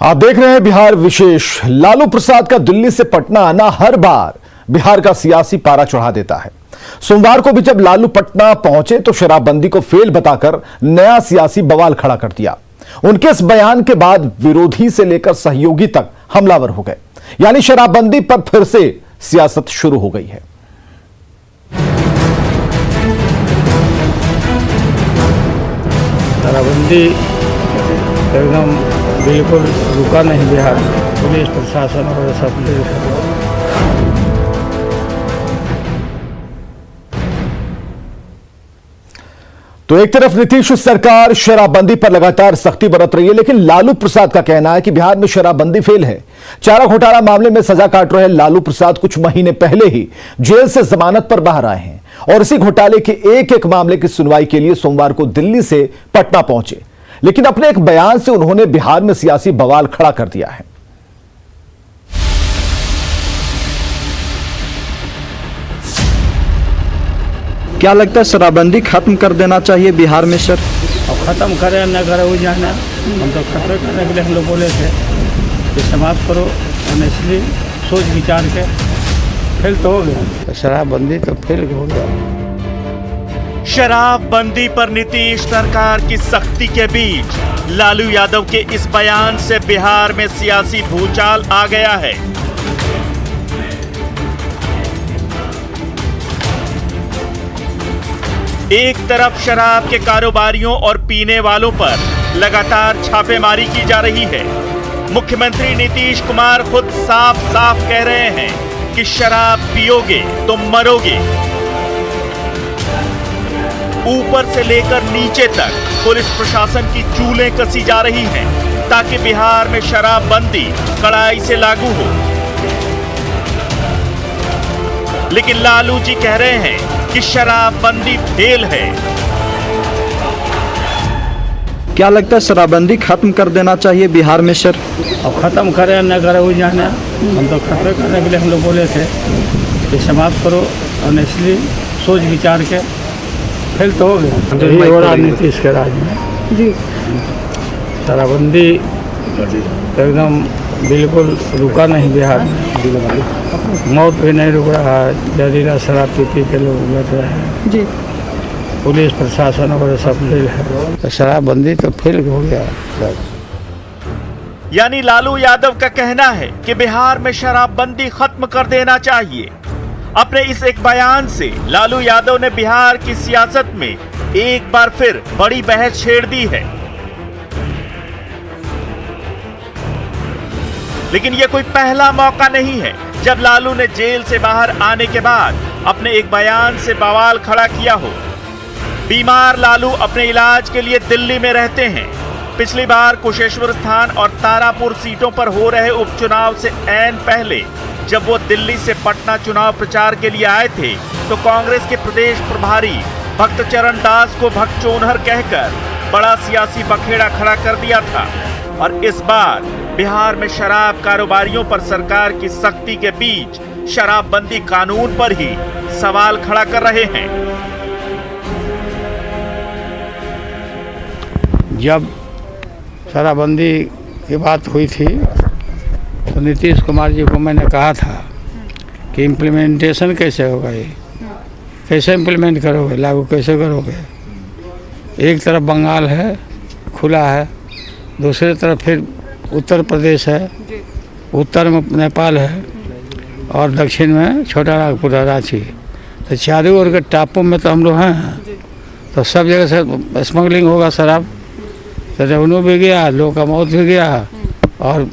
आप देख रहे हैं बिहार विशेष। लालू प्रसाद का दिल्ली से पटना आना हर बार बिहार का सियासी पारा चढ़ा देता है। सोमवार को भी जब लालू पटना पहुंचे तो शराबबंदी को फेल बताकर नया सियासी बवाल खड़ा कर दिया। उनके इस बयान के बाद विरोधी से लेकर सहयोगी तक हमलावर हो गए, यानी शराबबंदी पर फिर से सियासत शुरू हो गई है। शराबबंदी एकदम बिल्कुल रुका नहीं बिहार में। पुलिस प्रशासन और सब तो एक तरफ नीतीश सरकार शराबबंदी पर लगातार सख्ती बरत रही है, लेकिन लालू प्रसाद का कहना है कि बिहार में शराबबंदी फेल है। चारा घोटाला मामले में सजा काट रहे लालू प्रसाद कुछ महीने पहले ही जेल से जमानत पर बाहर आए हैं और इसी घोटाले के एक एक मामले की सुनवाई के लिए सोमवार को दिल्ली से पटना पहुंचे, लेकिन अपने एक बयान से उन्होंने बिहार में सियासी बवाल खड़ा कर दिया है। क्या लगता है शराबबंदी खत्म कर देना चाहिए बिहार में सर? अब ख़त्म करें न करें वो जाना, हम तो खत्म करने के लिए हम लोग बोले थे कि समाप्त करो, ऑनेस्टली सोच विचार के। फेल तो हो गया, शराबबंदी तो फेल हो गया। शराबबंदी पर नीतीश सरकार की सख्ती के बीच लालू यादव के इस बयान से बिहार में सियासी भूचाल आ गया है। एक तरफ शराब के कारोबारियों और पीने वालों पर लगातार छापेमारी की जा रही है। मुख्यमंत्री नीतीश कुमार खुद साफ साफ कह रहे हैं कि शराब पियोगे तो मरोगे। ऊपर से लेकर नीचे तक पुलिस प्रशासन की चूलें कसी जा रही हैं ताकि बिहार में शराबबंदी कड़ाई से लागू हो। लेकिन लालू जी कह रहे हैं कि शराबबंदी फेल है। क्या लगता है शराबबंदी खत्म कर देना चाहिए बिहार में सर? अब ख़त्म करें न करें वो जाना, हम तो खत्म करने के लिए हम लोग बोले थे कि समाप्त करो, ऑनेस्टली सोच विचार के। फेल तो हो गया। यही हो रहा नीतीश के राज में जी। शराबबंदी एकदम बिल्कुल रुका नहीं बिहार में। मौत भी नहीं रुक रहा है, जहरीला शराब पी के लोग मर रहे हैं जी। पुलिस प्रशासन और सब है, तो शराबबंदी तो फेल हो गया। यानी लालू यादव का कहना है कि बिहार में शराबबंदी खत्म कर देना चाहिए। अपने इस एक बयान से लालू यादव ने बिहार की सियासत में एक बार फिर बड़ी बहस छेड़ दी है। लेकिन यह कोई पहला मौका नहीं है जब लालू ने जेल से बाहर आने के बाद अपने एक बयान से बवाल खड़ा किया हो। बीमार लालू अपने इलाज के लिए दिल्ली में रहते हैं। पिछली बार कुशेश्वर स्थान और तारापुर सीटों पर हो रहे उपचुनाव से ऐन पहले जब वो दिल्ली से पटना चुनाव प्रचार के लिए आए थे तो कांग्रेस के प्रदेश प्रभारी भक्तचरण दास को भगचोनहर कहकर बड़ा सियासी बखेड़ा खड़ा कर दिया था। और इस बार बिहार में शराब कारोबारियों पर सरकार की सख्ती के बीच शराबबंदी कानून पर ही सवाल खड़ा कर रहे हैं। जब शराबबंदी की बात हुई थी तो नीतीश कुमार जी को मैंने कहा था कि इम्प्लीमेंटेशन कैसे होगा, ये कैसे इम्प्लीमेंट करोगे, लागू कैसे करोगे। एक तरफ बंगाल है, खुला है, दूसरी तरफ फिर उत्तर प्रदेश है, उत्तर में नेपाल है और दक्षिण में छोटा नागपुर रांची। तो चारों ओर के टापू में तो हम लोग हैं, तो सब जगह से स्मगलिंग होगा शराब। तो रेवन्यू भी गया, लोग का मौत भी गया और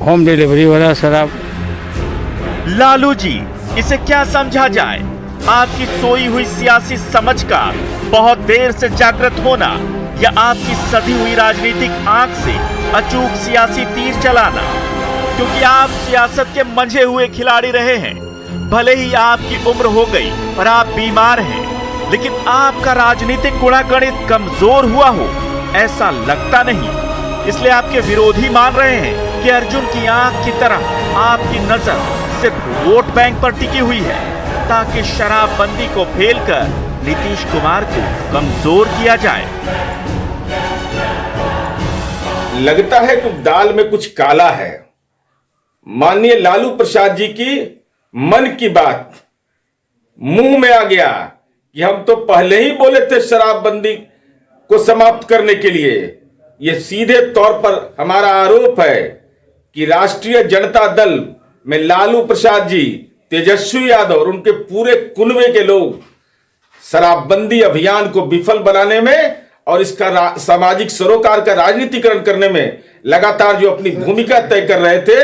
होम डिलीवरी हो रहा शराब। लालू जी, इसे क्या समझा जाए? आपकी सोई हुई सियासी समझ का बहुत देर से जागृत होना या आपकी सधी हुई राजनीतिक आंख से अचूक सियासी तीर चलाना? क्योंकि आप सियासत के मंझे हुए खिलाड़ी रहे हैं। भले ही आपकी उम्र हो गई और आप बीमार हैं, लेकिन आपका राजनीतिक गुणागणित कमजोर हुआ हो ऐसा लगता नहीं। इसलिए आपके विरोधी मान रहे हैं कि अर्जुन की आंख की तरह आपकी नजर सिर्फ वोट बैंक पर टिकी हुई है ताकि शराबबंदी को फेल कर नीतीश कुमार को कमजोर किया जाए। लगता है कि दाल में कुछ काला है। माननीय लालू प्रसाद जी की मन की बात मुंह में आ गया कि हम तो पहले ही बोले थे शराबबंदी को समाप्त करने के लिए। यह सीधे तौर पर हमारा आरोप है कि राष्ट्रीय जनता दल में लालू प्रसाद जी, तेजस्वी यादव और उनके पूरे कुनबे के लोग शराबबंदी अभियान को विफल बनाने में और इसका सामाजिक सरोकार का राजनीतिकरण करने में लगातार जो अपनी भूमिका तय कर रहे थे,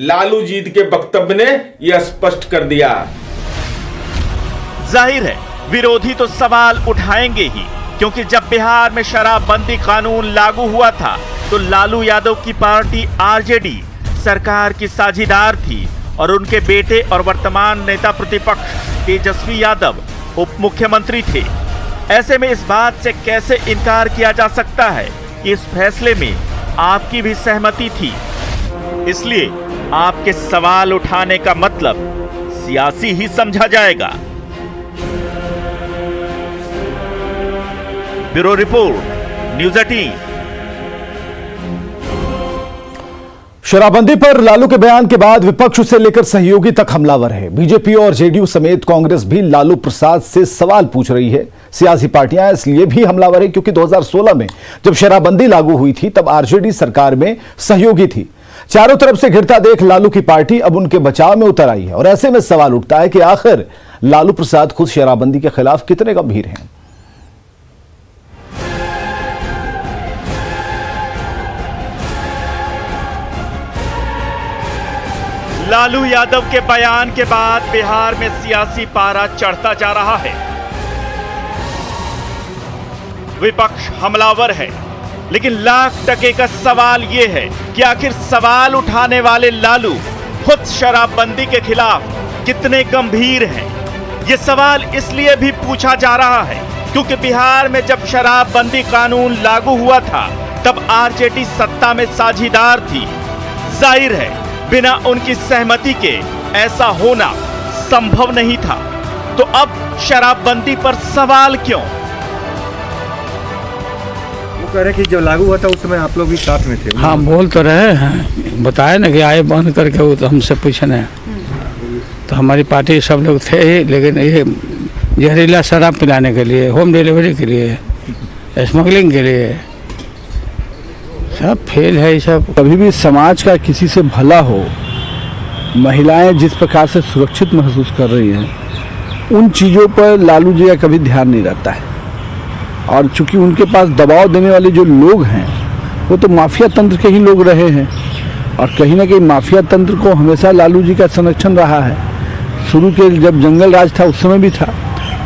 लालू जी के वक्तव्य ने यह स्पष्ट कर दिया। जाहिर है विरोधी तो सवाल उठाएंगे ही, क्योंकि जब बिहार में शराबबंदी कानून लागू हुआ था तो लालू यादव की पार्टी आरजेडी सरकार की साझीदार थी और उनके बेटे और वर्तमान नेता प्रतिपक्ष तेजस्वी यादव उप मुख्यमंत्री थे। ऐसे में इस बात से कैसे इनकार किया जा सकता है कि इस फैसले में आपकी भी सहमति थी। इसलिए आपके सवाल उठाने का मतलब सियासी ही समझा जाएगा। Bureau report, news 18। शराबबंदी पर लालू के बयान के बाद विपक्ष से लेकर सहयोगी तक हमलावर है। बीजेपी और जेडीयू समेत कांग्रेस भी लालू प्रसाद से सवाल पूछ रही है। सियासी पार्टियां इसलिए भी हमलावर है क्योंकि 2016 में जब शराबबंदी लागू हुई थी तब आरजेडी सरकार में सहयोगी थी। चारों तरफ से घिरता देख लालू की पार्टी अब उनके बचाव में उतर आई है और ऐसे में सवाल उठता है कि आखिर लालू प्रसाद खुद शराबबंदी के खिलाफ कितने गंभीर हैं। लालू यादव के बयान के बाद बिहार में सियासी पारा चढ़ता जा रहा है। विपक्ष हमलावर है, लेकिन लाख टके का सवाल यह है कि आखिर सवाल उठाने वाले लालू खुद शराबबंदी के खिलाफ कितने गंभीर हैं। यह सवाल इसलिए भी पूछा जा रहा है क्योंकि बिहार में जब शराबबंदी कानून लागू हुआ था तब आरजेडी सत्ता में साझीदार थी। जाहिर है बिना उनकी सहमति के ऐसा होना संभव नहीं था। तो अब शराबबंदी पर सवाल क्यों? वो कह रहे कि जब लागू हुआ था उस समय आप लोग भी साथ में थे। हाँ, बोल तो रहे हैं, बताए ना कि आए बंद करके, वो तो हमसे पूछने। तो हमारी पार्टी सब लोग थे ही, लेकिन ये जहरीला शराब पिलाने के लिए, होम डिलीवरी के लिए, स्मगलिंग के लिए सब फेल है। ये सब कभी भी समाज का किसी से भला हो, महिलाएं जिस प्रकार से सुरक्षित महसूस कर रही हैं, उन चीज़ों पर लालू जी का कभी ध्यान नहीं रहता है। और चूंकि उनके पास दबाव देने वाले जो लोग हैं वो तो माफिया तंत्र के ही लोग रहे हैं और कहीं ना कहीं माफिया तंत्र को हमेशा लालू जी का संरक्षण रहा है। शुरू के जब जंगल राज था उस समय भी था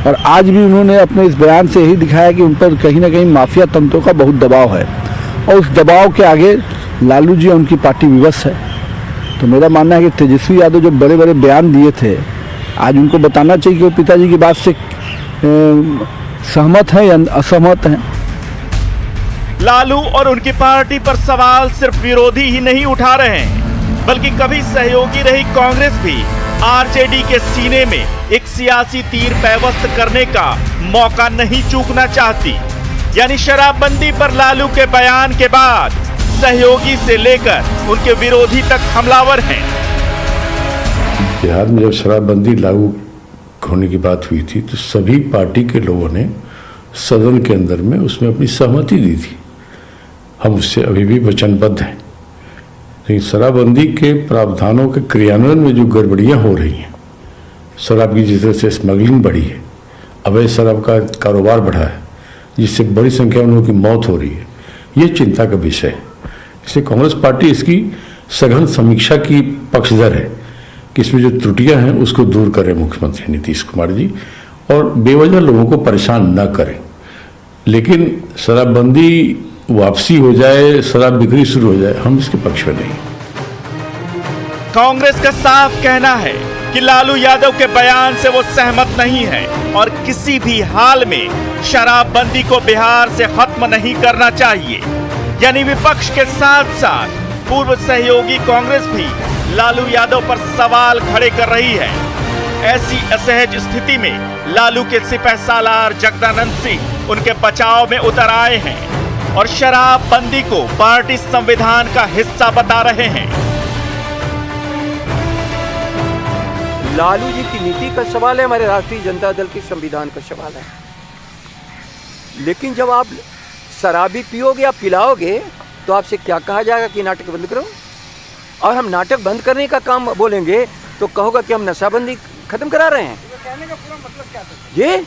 और आज भी उन्होंने अपने इस बयान से यही दिखाया कि उन पर कहीं ना कहीं माफिया तंत्रों का बहुत दबाव है और उस दबाव के आगे लालू जी और उनकी पार्टी विवश है। तो मेरा मानना है कि तेजस्वी यादव जो बड़े बड़े बयान दिए थे, आज उनको बताना चाहिए कि वो पिताजी की बात से सहमत हैं या असहमत हैं। लालू और उनकी पार्टी पर सवाल सिर्फ विरोधी ही नहीं उठा रहे हैं, बल्कि कभी सहयोगी रही कांग्रेस भी आरजेडी के सीने में एक सियासी तीर पैवस्त करने का मौका नहीं चूकना चाहती। यानी शराबबंदी पर लालू के बयान के बाद सहयोगी से लेकर उनके विरोधी तक हमलावर हैं। बिहार में जब शराबबंदी लागू होने की बात हुई थी तो सभी पार्टी के लोगों ने सदन के अंदर में उसमें अपनी सहमति दी थी। हम उससे अभी भी वचनबद्ध हैं। लेकिन शराबबंदी के प्रावधानों के क्रियान्वयन में जो गड़बड़ियां हो रही हैं, शराब की जिस तरह से स्मगलिंग बढ़ी है, अवैध शराब का कारोबार बढ़ा है, जिससे बड़ी संख्या में लोगों की मौत हो रही है, ये चिंता का विषय है। इसलिए कांग्रेस पार्टी इसकी सघन समीक्षा की पक्षधर है कि इसमें जो त्रुटियां हैं उसको दूर करें मुख्यमंत्री नीतीश कुमार जी और बेवजह लोगों को परेशान न करें। लेकिन शराबबंदी वापसी हो जाए, शराब बिक्री शुरू हो जाए, हम इसके पक्ष में नहीं। कांग्रेस का साफ कहना है कि लालू यादव के बयान से वो सहमत नहीं है और किसी भी हाल में शराबबंदी को बिहार से खत्म नहीं करना चाहिए। यानी विपक्ष के साथ साथ पूर्व सहयोगी कांग्रेस भी लालू यादव पर सवाल खड़े कर रही है। ऐसी असहज स्थिति में लालू के सिपहसालार जगदानंद सिंह उनके बचाव में उतर आए हैं। और शराबबंदी को पार्टी संविधान का हिस्सा बता रहे हैं। लालू जी की नीति का सवाल है, हमारे राष्ट्रीय जनता दल के संविधान का सवाल है। लेकिन जब आप शराबी पियोगे या पिलाओगे तो आपसे क्या कहा जाएगा कि नाटक बंद करो, और हम नाटक बंद करने का काम बोलेंगे तो कहोगा कि हम नशाबंदी खत्म करा रहे हैं। ये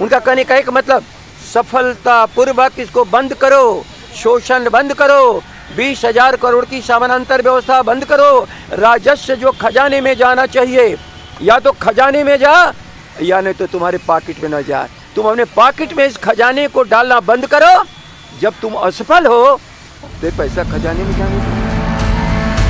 उनका कहने का एक मतलब, सफलता पूर्वक इसको बंद करो, शोषण बंद करो, 20,000 करोड़ की समानांतर व्यवस्था बंद करो, राजस्व जो खजाने में जाना चाहिए या तो खजाने में जा या नहीं तो तुम्हारे पॉकेट में न जाए। तुम अपने पॉकेट में इस खजाने को डालना बंद करो। जब तुम असफल हो तो पैसा खजाने में जाने दो।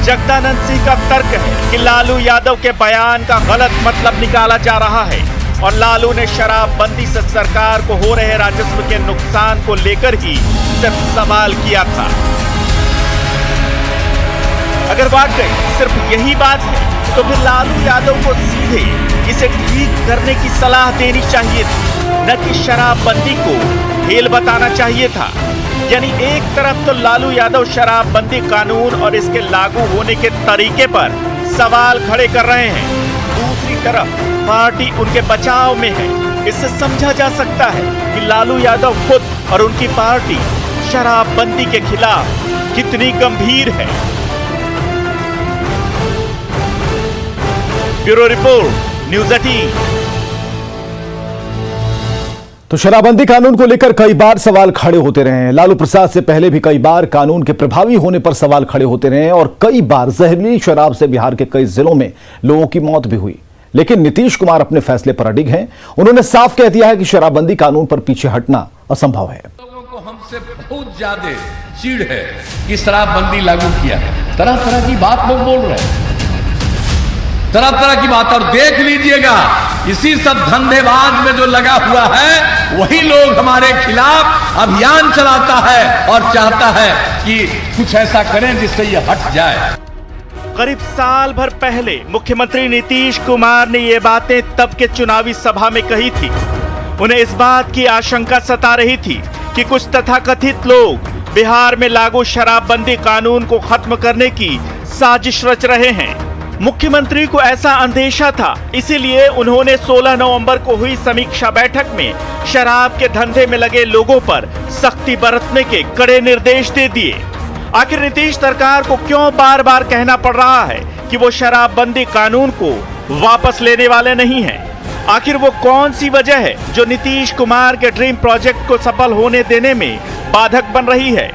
जगदानंद सिंह का तर्क है कि लालू यादव के बयान का गलत मतलब निकाला जा रहा है और लालू ने शराबबंदी से सरकार को हो रहे राजस्व के नुकसान को लेकर ही सिर्फ सवाल किया था। अगर वाकई सिर्फ यही बात है तो फिर लालू यादव को सीधे इसे ठीक करने की सलाह देनी चाहिए थी, न कि शराबबंदी को खेल बताना चाहिए था। यानी एक तरफ तो लालू यादव शराबबंदी कानून और इसके लागू होने के तरीके पर सवाल खड़े कर रहे हैं, दूसरी तरफ पार्टी उनके बचाव में है। इससे समझा जा सकता है कि लालू यादव खुद और उनकी पार्टी शराबबंदी के खिलाफ कितनी गंभीर है। Bureau report, news 18। तो शराबबंदी कानून को लेकर कई बार सवाल खड़े होते रहे हैं। लालू प्रसाद से पहले भी कई बार कानून के प्रभावी होने पर सवाल खड़े होते रहे और कई बार जहरीली शराब से बिहार के कई जिलों में लोगों की मौत भी हुई। लेकिन नीतीश कुमार अपने फैसले पर अडिग हैं। उन्होंने साफ कह दिया है कि शराबबंदी कानून पर पीछे हटना असंभव है। लोगों को हमसे बहुत ज्यादा चिढ़ है कि शराबबंदी लागू किया, तरह तरह की बात लोग बोल रहे हैं, तरह तरह की बात। और देख लीजिएगा इसी सब धंधेबाज में जो लगा हुआ है वही लोग हमारे खिलाफ अभियान चलाता है और चाहता है कि कुछ ऐसा करें जिससे ये हट जाए। करीब साल भर पहले मुख्यमंत्री नीतीश कुमार ने ये बातें तब के चुनावी सभा में कही थी। उन्हें इस बात की आशंका सता रही थी कि कुछ तथाकथित लोग बिहार में लागू शराबबंदी कानून को खत्म करने की साजिश रच रहे हैं। मुख्यमंत्री को ऐसा अंदेशा था, इसीलिए उन्होंने 16 नवंबर को हुई समीक्षा बैठक में शराब के धंधे में लगे लोगों पर सख्ती बरतने के कड़े निर्देश दे दिए। आखिर नीतीश सरकार को क्यों बार बार कहना पड़ रहा है कि वो शराबबंदी कानून को वापस लेने वाले नहीं हैं? आखिर वो कौन सी वजह है जो नीतीश कुमार के ड्रीम प्रोजेक्ट को सफल होने देने में बाधक बन रही है?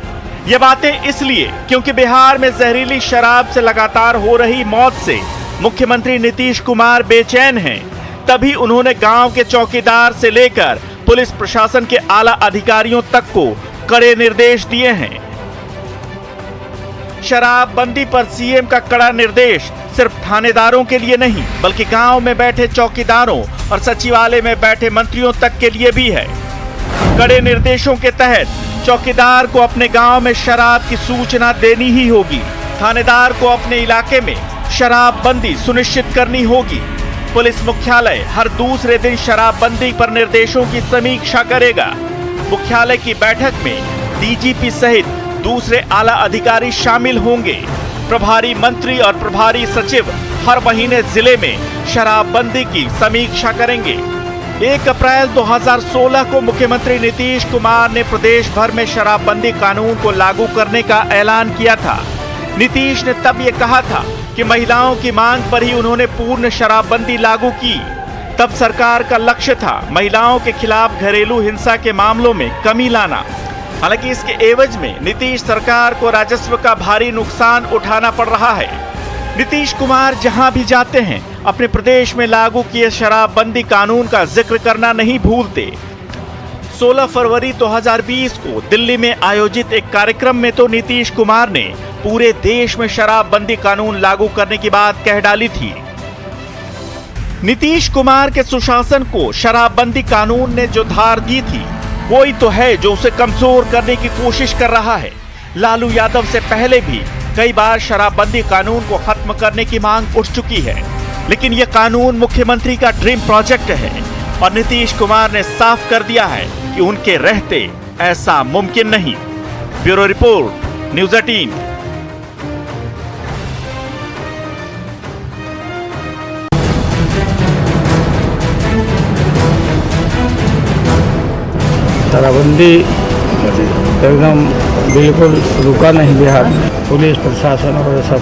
ये बातें इसलिए क्योंकि बिहार में जहरीली शराब से लगातार हो रही मौत से मुख्यमंत्री नीतीश कुमार बेचैन हैं। तभी उन्होंने गांव के चौकीदार से लेकर पुलिस प्रशासन के आला अधिकारियों तक को कड़े निर्देश दिए हैं। शराबबंदी पर सीएम का कड़ा निर्देश सिर्फ थानेदारों के लिए नहीं बल्कि गांव में बैठे चौकीदारों और सचिवालय में बैठे मंत्रियों तक के लिए भी है। कड़े निर्देशों के तहत चौकीदार को अपने गांव में शराब की सूचना देनी ही होगी। थानेदार को अपने इलाके में शराबबंदी सुनिश्चित करनी होगी। पुलिस मुख्यालय हर दूसरे दिन शराबबंदी पर निर्देशों की समीक्षा करेगा। मुख्यालय की बैठक में डीजीपी सहित दूसरे आला अधिकारी शामिल होंगे। प्रभारी मंत्री और प्रभारी सचिव हर महीने जिले में शराबबंदी की समीक्षा करेंगे। 1 अप्रैल 2016 को मुख्यमंत्री नीतीश कुमार ने प्रदेश भर में शराबबंदी कानून को लागू करने का ऐलान किया था। नीतीश ने तब ये कहा था कि महिलाओं की मांग पर ही उन्होंने पूर्ण शराबबंदी लागू की। तब सरकार का लक्ष्य था महिलाओं के खिलाफ घरेलू हिंसा के मामलों में कमी लाना। हालांकि इसके एवज में नीतीश सरकार को राजस्व का भारी नुकसान उठाना पड़ रहा है। नीतीश कुमार जहां भी जाते हैं अपने प्रदेश में लागू किए शराबबंदी कानून का जिक्र करना नहीं भूलते। 16 फरवरी 2020 को दिल्ली में आयोजित एक कार्यक्रम में तो नीतीश कुमार ने पूरे देश में शराबबंदी कानून लागू करने की बात कह डाली थी। नीतीश कुमार के सुशासन को शराबबंदी कानून ने जो धार दी थी वही तो है जो उसे कमजोर करने की कोशिश कर रहा है। लालू यादव से पहले भी कई बार शराबबंदी कानून को खत्म करने की मांग उठ चुकी है, लेकिन यह कानून मुख्यमंत्री का ड्रीम प्रोजेक्ट है और नीतीश कुमार ने साफ कर दिया है कि उनके रहते ऐसा मुमकिन नहीं। Bureau report, news 18। शराबबंदी एकदम बिल्कुल रुका नहीं बिहार में। पुलिस प्रशासन और सब